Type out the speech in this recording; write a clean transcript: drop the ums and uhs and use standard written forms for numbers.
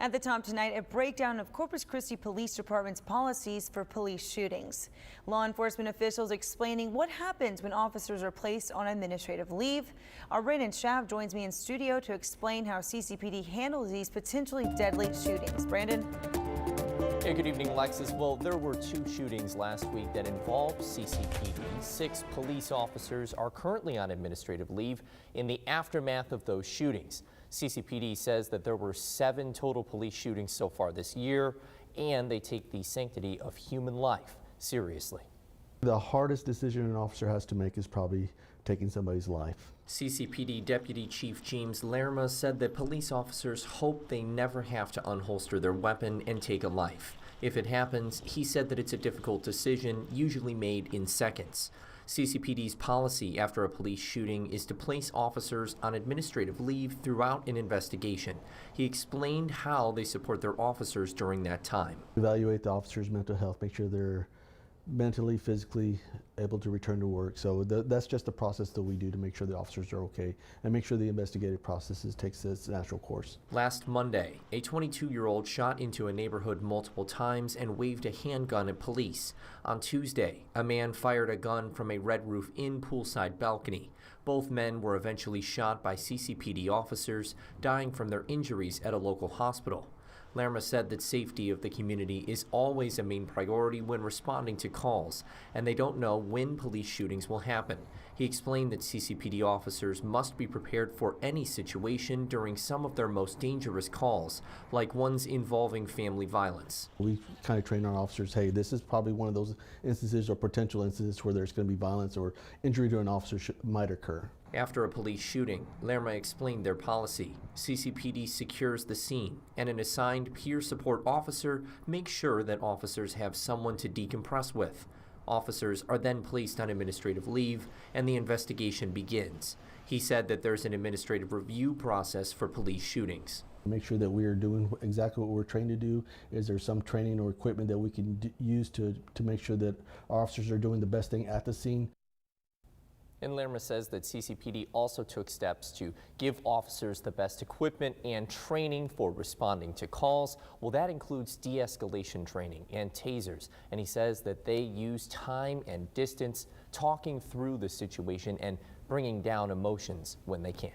At the top tonight, a breakdown of Corpus Christi Police Department's policies for police shootings. Law enforcement officials explaining what happens when officers are placed on administrative leave. Our Brandon Schaaf joins me in studio to explain how CCPD handles these potentially deadly shootings. Brandon? Hey, good evening, Alexis. Well, there were 2 shootings last week that involved CCPD. 6 police officers are currently on administrative leave in the aftermath of those shootings. CCPD says that there were 7 total police shootings so far this year, and they take the sanctity of human life seriously. The hardest decision an officer has to make is probably taking somebody's life. CCPD Deputy Chief James Lerma said that police officers hope they never have to unholster their weapon and take a life. If it happens, he said that it's a difficult decision, usually made in seconds. CCPD's policy after a police shooting is to place officers on administrative leave throughout an investigation. He explained how they support their officers during that time. Evaluate the officer's mental health, make sure they're mentally, physically able to return to work. So that's just the process that we do to make sure the officers are okay and make sure the investigative process takes its natural course. Last Monday, a 22-year-old shot into a neighborhood multiple times and waved a handgun at police. On Tuesday, a man fired a gun from a Red Roof Inn poolside balcony. Both men were eventually shot by CCPD officers, dying from their injuries at a local hospital. Lerma said that safety of the community is always a main priority when responding to calls, and they don't know when police shootings will happen. He explained that CCPD officers must be prepared for any situation during some of their most dangerous calls, like ones involving family violence. We kind of train our officers, hey, this is probably one of those instances or potential instances where there's going to be violence or injury to an officer might occur. After a police shooting, Lerma explained their policy. CCPD secures the scene, and an assigned peer support officer makes sure that officers have someone to decompress with. Officers are then placed on administrative leave, and the investigation begins. He said that there's an administrative review process for police shootings. Make sure that we are doing exactly what we're trained to do. Is there some training or equipment that we can use to make sure that our officers are doing the best thing at the scene? And Lerma says that CCPD also took steps to give officers the best equipment and training for responding to calls. Well, that includes de-escalation training and tasers. And he says that they use time and distance, talking through the situation and bringing down emotions when they can.